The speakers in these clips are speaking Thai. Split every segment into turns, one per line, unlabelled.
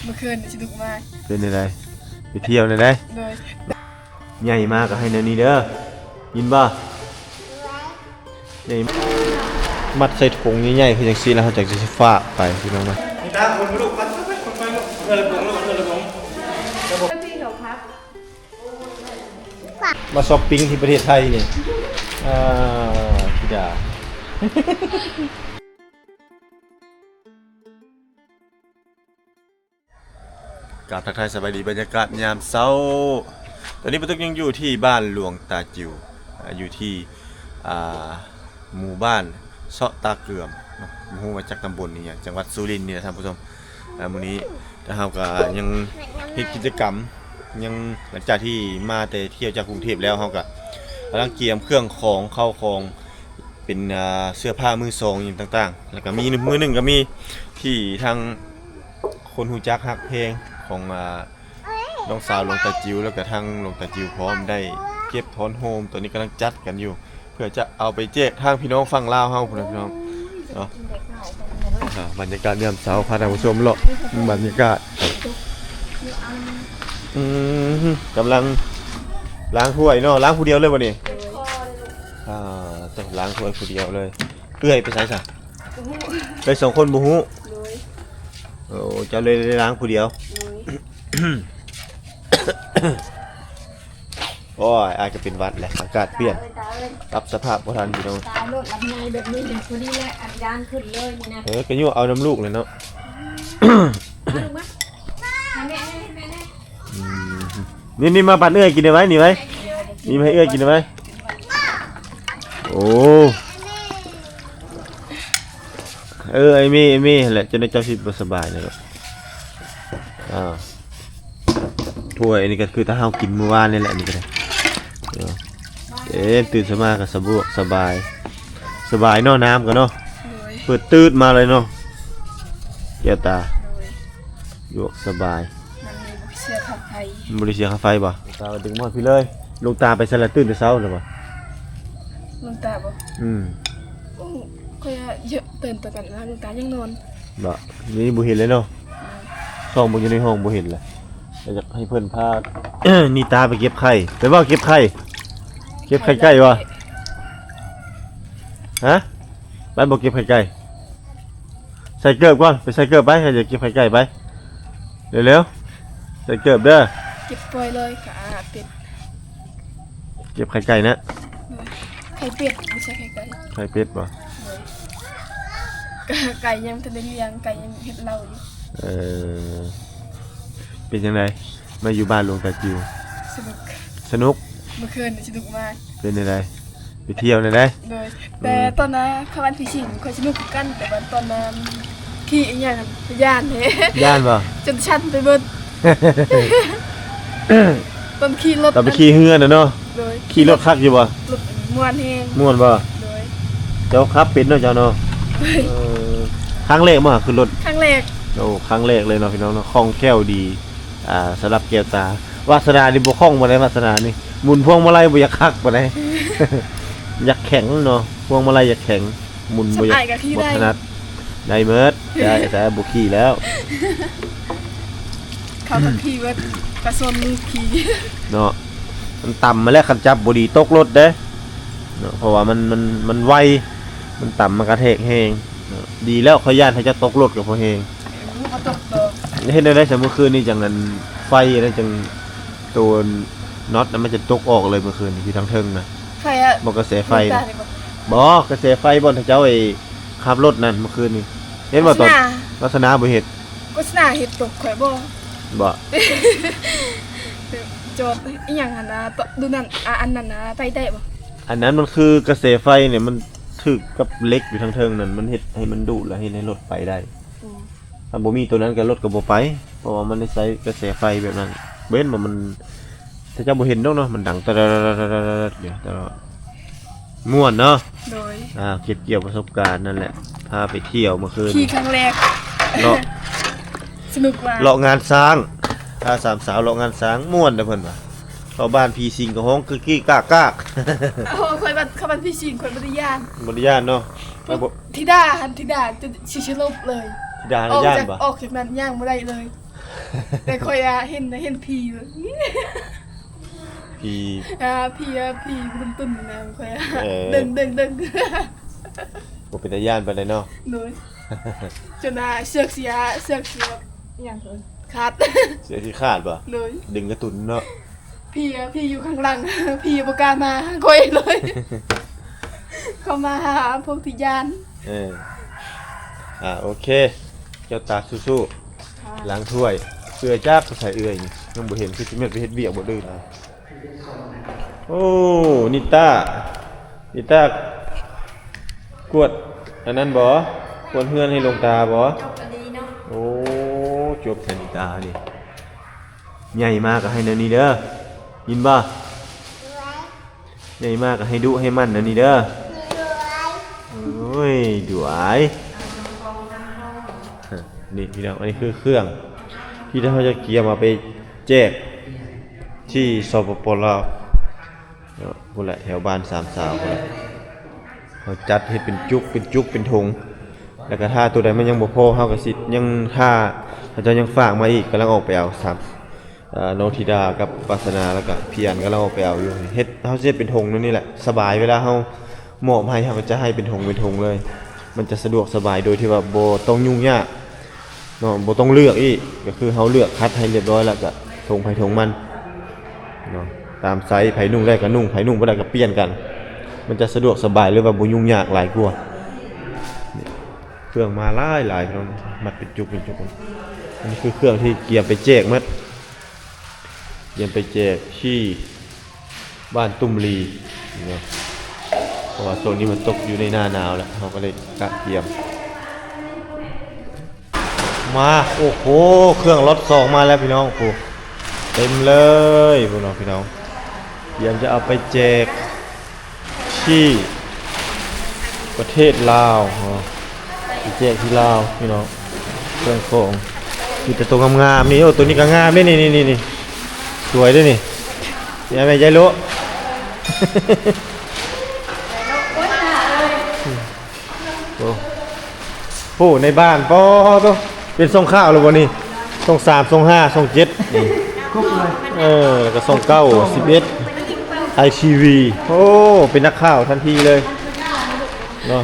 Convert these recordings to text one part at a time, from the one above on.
เมื่อคืนสนุกมาก
เป็นอะไรไปเที่ยวได้
โดย
ใหญ่มากก็ให้แนวนี้เด้อยินบ่ใหญ่มัดใส่ถุงใหญ่ๆคือจังซี่แล้วเขาจะสิฝากไปพี่น้องมานี่ตาคนลูกมันคนไปลูกระบงลูกระบงมาช้อปปิ้งที่ประเทศไทยนี่พี่ดากราบทักทายสบายดีบรรยากาศยามเช้าตอนนี้ปตุกยังอยู่ที่บ้านหลวงตาจิ๋วอยู่ที่หมู่บ้านเซาะตาเกือมหมู่มาจากตำบลนี่จังหวัดสุรินทร์นี่นะท่านผู้ชมมื้อนี้เราก็ยังเฮ็ดกิจกรรมยังหลังจากที่มาแต่เที่ยวจากกรุงเทพแล้วเราก็กำลังเตรียมเครื่องของเข้าของเป็นเสื้อผ้ามือสองอย่างต่างๆแล้วก็มีมือหนึ่งก็มีที่ทางคนหูจักฮักเพลงของน้องสาวหลวงตาจิ๋วแล้วก็ทางหลวงตาจิ๋วพร้อมได้เก็บถอนโฮมตัวนี้กำลังจัดกันอยู่เพื่อจะเอาไปแจกทางพี่น้องฝั่งลาวเฮาพุ่นพี่น้องเนาะบรรยากาศยามเช้าพาท่านผู้ชมเลาะบรรยากาศกำลังล้างถ้วยเนาะล้างผู้เดียวเลยบ่นี่ต้องล้างถ้วยผู้เดียวเลยเอื้อยไปไสซะไปสองคนบ่ฮู้โอ้เจ้าเลยได้ล้างผู้เดียวโอ้ยอาจจะเป็นวัดแหละอากาศเปลี่ยนรับสภาพบ่ทันพี่น้อง
ตายรถลำไยแบบนี้เป็นคนนี้แหละอัดยานขึ้นเลยนี่นะ
ก็ยั่วเอาน้ำลูกเลยเนาะนี่มาปัดเอื้อยกินได้ไหมนี่ไหมนี่มาให้เอื้อยกินได้ไหมโอ้ไอ้มี่แหละจะได้เจ้าชีวิตสบายเลยถ้วยนี่ก็คือถ้าเฮากินมื้อวานนี่แหละนี่ก็ได้ตื่นสมาก็สบายเนาะน้ำกันเนาะเปิดตืดมาเลยเนาะแก้วตาโยกสบาย
เสียค่าไฟ
บริเสียค่าไฟบ่ตาดึงหมดพี่เลยลงตาไปสลัดตื่นแต่เช้าเลยบ่
ลงตาบ่ก็เยอะตื่นแต่กันแล้วลงตายังนอน
บ่นี่บ่เห็นเลยเนาะส่องบ่อยู่ในห้องบ่เห็นเลยอยากให้เพื่อนพา นี่ตาไปเก็บไข่ไปว่าเก็บไข่ใกล้วะฮะไปบอกเก็บไข่ไก่ใส่เกิบก่อนไปใส่เกิบไปใครจะเก็บไข่ไก่ไปเร็วใส่เกิบเด้อ
เก็บปล่อยเลยค่ะเป็ด
เก็บไข่ไก่นะ
ไข่เป็ดไม่ใช่ไข่ไก่
ไข่เป็ดป่ะ
ไก่ยังทันได้เลี้ยงไก่ยังเห็ดเราอยู่
เป็นยังไงมาอยู่บ้านหลวงตาจิ๋วสนุก
เมื่อคืนสนุกมาก
เป็นยังไงไปเที่ยวได้
เลยแต่ตอนนั้นเขาวันพี่ชิงเขาสนุกกันแต่วันตอนนั้นขี่อีกอย่างย่านเนี่ย
ย่านป่ะ
จนชันไปเบิดตอนขี่รถ
ตอนไปขี่เฮือนนะเนาะขี่รถคักอยู่ป่ะ
รถม้วนแห้ง
ม้วนป่ะเจ้าครับเป็นเนาะเจ้าเนาะครั้งแรกมั้งคือรถ
ครั้งแรก
โอ้ครั้งแรกเลยเนาะพี่น้องเนาะคล่องแคล่วดีสำหรับแก้วตาวาสนานี่บ่คล่องบ่ได้วาสนานี่หมุนพวงมาลัยบ่อยากคักบ่ได้ อยากแข็งเนาะพวงมาลัยอยากแข็งหมุนบ่อยากบ่ถนัดได้เมิดได้แต่บ่ขี่แล้ว
เขาก็ขี่ว่ากระสนขี่
เนาะมันต่ำมาแล้วคันจับบ่ดีตกรถเด้เนาะเพราะว่ามันไวมันต่ำมันกระแทกแฮงดีแล้วขอย่านให้จะตกรถกับพอแฮงเห็นได้แต่เมื่อคืนนี่จังนั้นไฟนั่นจังตัวน็อตนั้นมันจะตกออกเลยเมื่อคืนที่ทั้งเทิงนะ
ไฟอะ
บอกกระแสไฟบ่กระแสไฟบ่เจ้าไอ้ขับรถนั่นเมื่อคืนนี่เห็นบ่ตอนลักษณะบ่เฮ็ด
ลักษณะเฮ็ดตกข่อยบ่จอดอีหยังหั่นน่ะดูนั่นอันนั้นนะไปได้บ่
อันนั้นมันคือกระแสไฟเนี่ยมันถึกกับเหล็กอยู่ทั้งเทิงนั่นมันเฮ็ดให้มันดูดแล้วเฮ็ดให้รถไปได้ถ้าบ่มีตัวนั้นก็รถก็บ่ไปเพราะว่ามันได้ใช้กระแสไฟแบบนั้นเว้นมันถ้าเจ้าบ่เห็นดอกเนาะมันดังตะเดี๋ยวตลอดม่วนเนาะ
โดย
เก็บเกี่ยวประสบการณ์นั่นแหละพาไปเที่ยวเมื่อคืน
ขี่ครั้งแรก
เลาะ
สนุกมาก
เลาะงานช้างพาสามสาวเลาะงานช้างม่วนเด้อเพิ่นว่าเข้าบ้านพี่สิงก็ฮ้องกึกกี้กาก
โอ้ข่อยบ้านเข้าบ้านพี่สิงข่อยบ่ได้ย่
านเนาะ
ธิดาจะสิลบเลย
ธิดาย่านบ่
ออกจากนั้นย่างบ่ได้เลย แต่คอยเห็นผีแบบ
พี่
ผีตุ้นๆนะคอย
เออ
ดึง
บ่เป็นตาย่านปานใดเนาะ
โดยจนเสือกเสียอย่างเถอะขาด
เสียที่ขาดบ่
เลย
ดึงกระตุนเนาะ
พี่อยู่ข้างหลัง พี่บ่กล้ามาคอยเลย เขามาหาพวกที่ยาน
เออโอเค เจ้าตาสู้ๆล้างถ้วยเสื้อจักใส่เอื้อยนี่ยังบ่เห็นคือสิแม่นไปเฮ็ดเวียกบ่ดื้อนะโอ้นิต้ากวดอันนั้นบ่กวดเฮือนให้หลวงตาบ่
จบอันนี้เนาะ
โอ้จบแค่นิตานี่ใหญ่มากก็ให้แนวนี้เด้อยินบ่ใหญ่มากก็ให้ดุให้มันแนวนี้เด้อโอ้ยดุอาย นี่พี่น้องอันนี้คือเครื่องที่เขาจะเกียร์มาไปแจกที่สปปลาวพุ่นแหละแถวบ้านสามสาวพุ่นแหละเขาจัดให้เป็นจุกเป็นธงแล้วก็ถ้าตัวใดมันยังบ่พอเฮาก็สิยังถ้าเขาจะยังฝากมาอีกกำลังออกไปเอาโนธิดากับปัสนาแล้วก็เพียรกำลังออกไปเอาอยู่เฮ็ดเฮาสิเฮ็ดเป็นธงนั่นนี่แหละสบายเวลาเฮามอบให้เฮาก็จะให้เป็นธงเลย มันจะสะดวกสบายโดยที่ว่าบ่ต้องยุ่งยากเนาะบ่ต้องเลือกอีกก็คือเฮาเลือกคัดให้เรียบร้อยแล้วก็ทงไผทงมันเนาะตามไซส์ไผนุ่งได้ก็นุ่งไผนุ่งบ่ได้ก็เปลี่ยนกัน มันจะสะดวกสบายหรือว่าบ่ยุ่งยากหลายกว่านี่เครื่องมาหลายๆพี่น้องมัดเป็นจุกอันนี้คือเครื่องที่เกียมไปแจกมัดเกียมไปแจกที่บ้านตุ้มลีเนาะเพราะว่าโซนนี้มันตกอยู่ในหน้าหนาวแล้วเราก็เลยกะเกียมมาโอ้โหเครื่องรถสองมาแล้วพี่น้องโอ้เต็มเลยพี่น้องเตรียมจะเอาไปแจกที่ประเทศลาวไปแจกที่ลาวพี่น้องเครื่องของมีแต่ตัวงามๆนี่โอ้ตัวนี้ก็งามด้วยนี่สวยด้วยนี่ยังไงยายโล โอ้ในบ้านปอตัวเป็นทรงข้าวหรือวะนี่ทรง3ทรง5ทรง7นี่แล้วก็ทรง9 11 ITV โอ้เป็นนักข่าวทันทีเลยเนาะ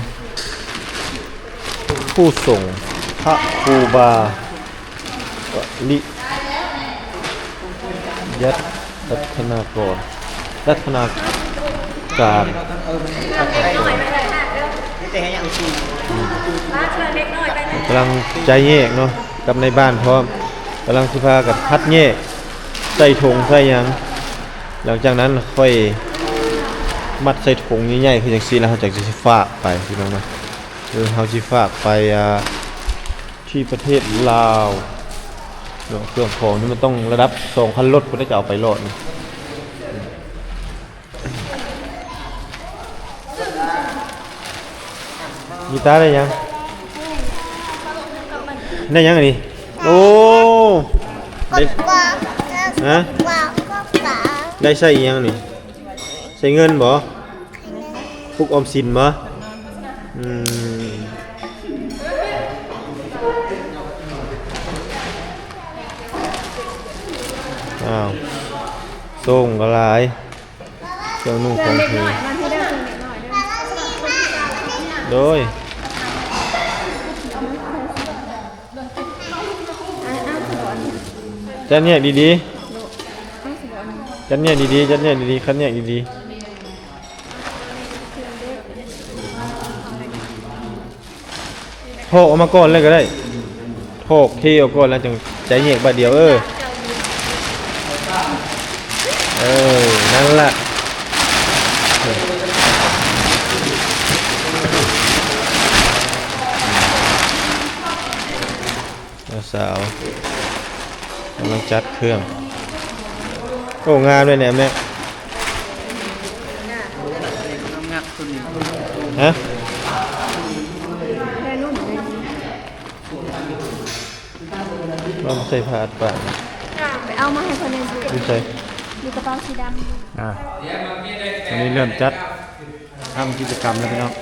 ผู้ส่งพระครูบาลิยัตรัตนากรรัตนาการกำลังใจแยกเนาะกับในบ้านพร้อมกำลังสิพากับพัดแยกใส่ถุงใส่หยังหลังจากนั้นค่อยมัดใส่ถุงใหญ่ๆคือจังซี่แล้วเราจะสิฝากไปพี่น้องนะคือเฮาสิฝากไปที่ประเทศลาวเนาะเครื่องของนี่มันต้องระดับ2คันรถเพิ่นจะเอาไปรอดนี่กีตาร์ได้ยังได้ยังอันนี้โอ้ได้ฮะได้ใส่อีหยังนี่ใส่เงินบ่พวกออมสินบ่อ้าวส่งก็หลายเครื่องนุ่งของเธอโดยจัดแยกดีๆจัดแยกดีๆจัดแยกดีๆคัดแยกดีๆโถออกมาก่อนเลยก็ได้โถที่เอาก่อนแล้วจึงใจแยกบาดเดียวนั่นแหละสาวกำลังจัดเครื่องโอ้งามเลยเนี่ยแม่ฮะลองใส่ผ้าอัดปาก
ไปเอามาให้คนนึง
ดูใส่
มีกระเป๋าสีดำ
อันนี้เริ่มจัดทำกิจกรรมแล้วพี่น้อง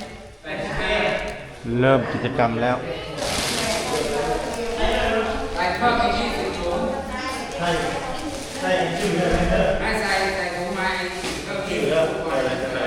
เริ่มกิจกรรมแล้ว ใส่ชื่อเด้อเด้อ
ไม่ใส่ผมมาก็กิ
ชื่
น
อเด้อใส่อะไร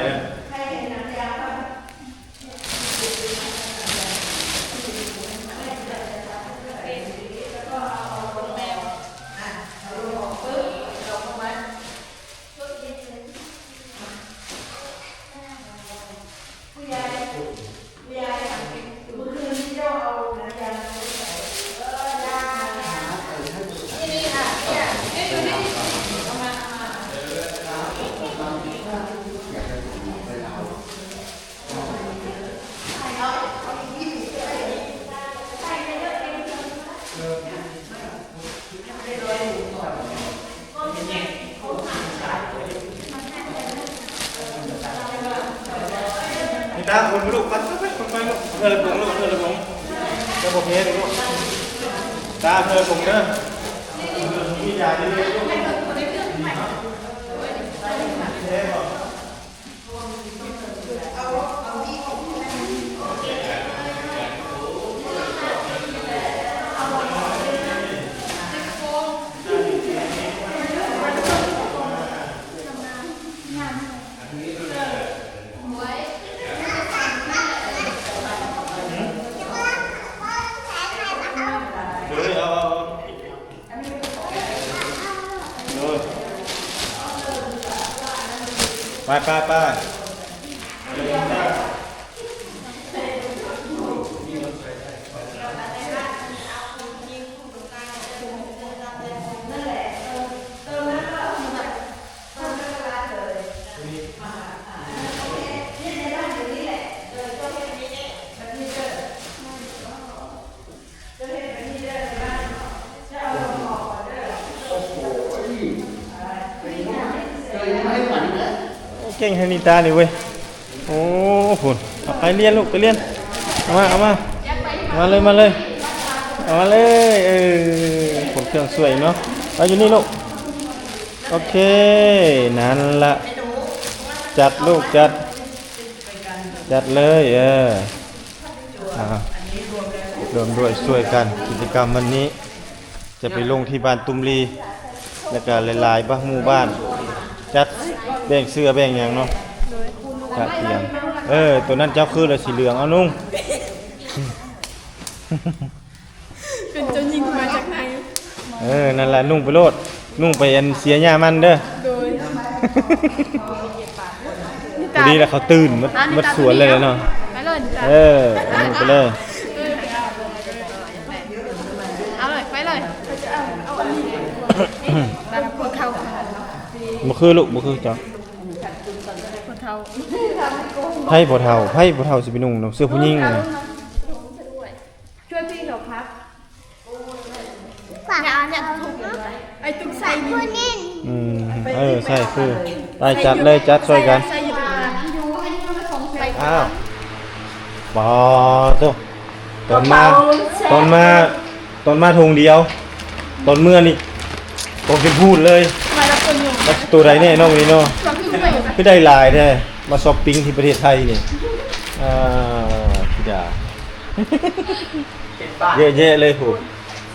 นี่ตาคนลูกไปคนไปลูกเธอละผงลูกเธอละผงเธอบอกเฮ้ลูกตาเธอผงเด้อมียาดีเลยลูกไปเก่งให้นิตาดิเว้ยโอ้ฝุ่นเอาไปเรียนลูกไปเรียนเอามาเลยเอามาเลยผลเครื่องสวยเนาะเอาอยู่นี่ลูกโอเคนั่นละจัดลูกจัดเลยรวมด้วยช่วยกันกิจกรรมวันนี้จะไปลงที่บ้านตุ้มลีแล้วก็หลายๆบ้านหมู่บ้านจัดแบ่งเสื้อแบ่งอย่างเนาะจัดเตียงตัวนั้นเจ้าคือเลยสีเหลืองเอานุ่ง
เป็นเจ้าหญิงมาจากไหน
นั่นแหละนุ่งไปโลดนุ่งไปอันเสียหญ้ามันเด้อ
โดย
พอดีแล้วเขาตื่นมัดสวนเลยเนาะ
ไปเลยจ้ะ
นุ่งไปเลย
เอาเลยไปเลยเอาอันนี้แบบพวกเขา
บ่คือลูกบ่คือจ้ะ
พวกเขา
ไผ่บ่เฒ่าสิไปนุ่งเสื้อผู้หญิงน่ะ
ช่วยพี่เหรอครับเนี่ยถูกไอ้ตุ๊กใส่นี่
ใช่คือไปจัดเลยจัดช่วยกัน
ใส่อยู่ตรงนั้น
อ้าวปอตุ๊ตอนมาทงเดียวตอนเมื่อนี่ผมเป็นพูดเลย
มาแล้วคนอยู่
ว่าตัวใดแน่น้องนี่เนาะ
ฟังพี่ไปอยู่นะ
ไม่ได้หลายแท้มาช้อปปิ้งที่ประเทศไทยนี่พี่ดาเยอะๆเลยผู้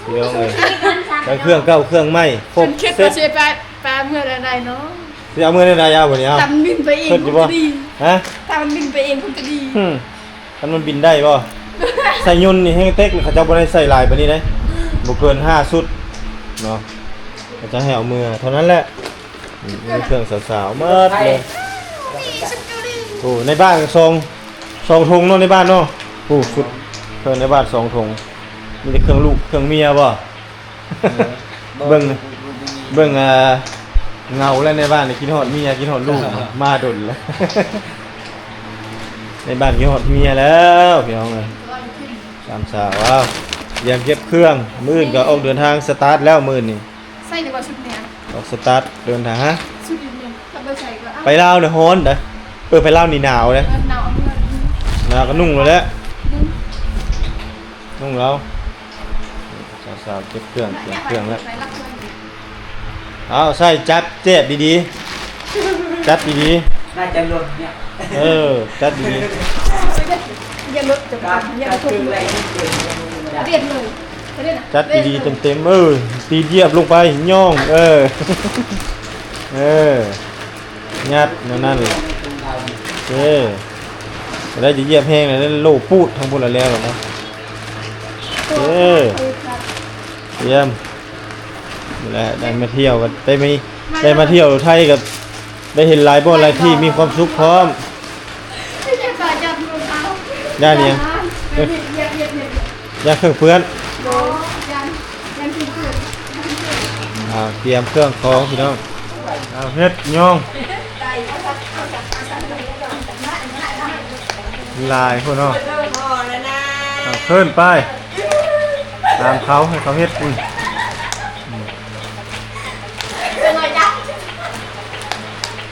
พี่น้องเลยแล้วเครื่องเก่าเครื่องใหม่ครบ
คิด
เซ็
ว่า
ต
เชฟแปลเมื่อไรเนาะ
สิเอาเมื่อได้ยาวบ่เนี่ยเอา
ตำบินไปเอง
เพิ่น
ค
สิ
ง
บ่
จะดี
ฮะ
ตำบินไปเองคงจะดี
มันบินได้บ่ใส่ยนต์นี่ให้เต็กเขาเจ้าบ่ได้ใส่หลายปานนี้เด้บ่เกิน5ชุดเนาะเขาจะให้เอามือเท่านั้นแหละนี่เครื่องสาวๆหมดเลยโอ้ในบ้านซองถุงเนาะในบ้านเนาะโอ้ชุดเครื่องในบ้าน2ถุงมีแต่เครื่องลูกเครื่องเมียบ่ เบิ่งเงาแล้วในบ้านนี่กินฮอดเมียกินฮอดลูกมาดนแล้ว ในบ้านกินฮอดเมียแล้วพี่น้องเอ้ยสามสาวว้าวเตรียมเก็บเครื่องมื้ออื่นก็ออกเดินทางสตาร์ทแล้วมื้อนี้
ใส่ดีกว่าชุดเนี้ย
ออกสตาร์ทเดินทางฮะ
ชุดนี้ถ้าไปใส่ก็
ไปลาวเนี่ยร้อนเด้อไปลาวนี่หนาวเด้
หนาวเมื่อ
หนาวก็นุ่งเลยแหละนุ่งแล้วสาวๆเก็บเครื่องเตรียมเครื่องแล้ว
ไปรักเพื่อน
เอาใส่จัดเจ็บดีๆจัดดี
น่าจะหล่นเนี่ย
ๆจัดดี
อย่าลดจะ
การ
อย่าลด
คืออะไรที่เกิด
เรียนเลย
ๆ
เรียนเลย
เกิด
เรียนเลย
เกิด
เรียนเลย
จัดดีๆเต็มๆตีเหยียบลงไปย่องยัดนั่นแหละโอเคได้จะเหยียบแห้งเลยได้โลปูดทั้งหมดแล้วหรอนะโอเคเยี่ยมนี่แหละได้มาเที่ยวกันได้มาเที่ยวไทยกับได้เห็นหลายบ่อนหลายที่มีความสุขพร้อมย่านยังย่านเครื่องเพื่อนเตรียมเครื่องของพี่น้องเฮ็ดย่องลายพวกน้องขึ้นไปตามเขาให้เขาเฮ็ด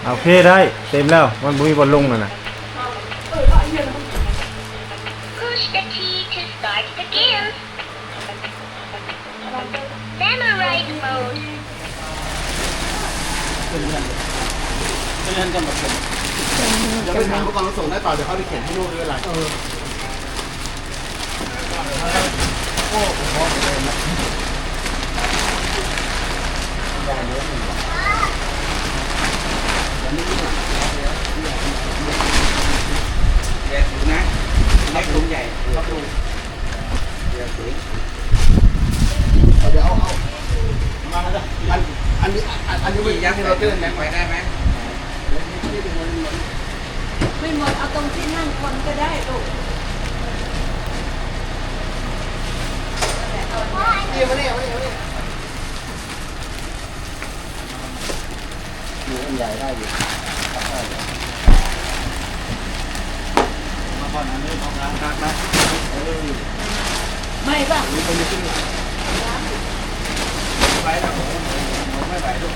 โอเคได้เต็มแล้วมันบุยบอลลงนะ
Push the key to start the game. Samurai mode.
จะไปถามผู้กองส่งได้เปล่าเดี๋ยวเขาไปเขียนให้ลูกด้วยอะไร
แยกถุงนะแยกถุงใหญ่ครับลุงแยกถุง
เดี๋ยวเอามาแล้วอันนี้
มียักษ์ที่เราตื้นแบงไปได้ไหม
ไม่หมดเอาตรงที่นั่งคนก็ได้ลูก
ใหญ่ได้อยู่มาก่อนอันนี้ของร้านครับนะ
ไม่ป่ะ
ไปแล้วผมไม่ไหวลูก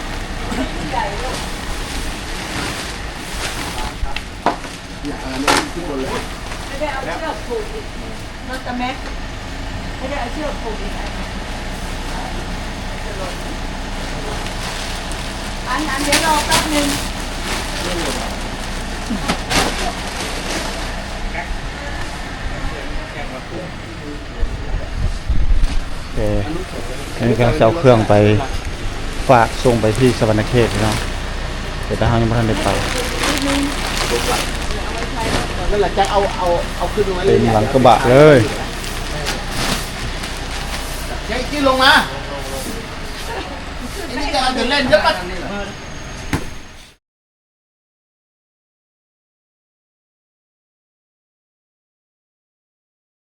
อันนี้ขึ้นบนเลย
ไม่ได้เอาเชือกผูกอีกนอกจากแม็กไม่ได้เอาเชือกผูกอีกอันเดี๋ยวรอแป๊บนึง
โอเคอันนี้ก็จะเอาเครื่องไปฝากส่งไปที่สวรรณเขตเนาะแต่ทางยังไม่ทันได้ไป
นั่นแหละจะเอาขึ้นมาเล
เต็
ย
มหลังกระบะเลย
ยังกี้ลงมาอันนี้จะเอาเดินเล่นเยอะปะ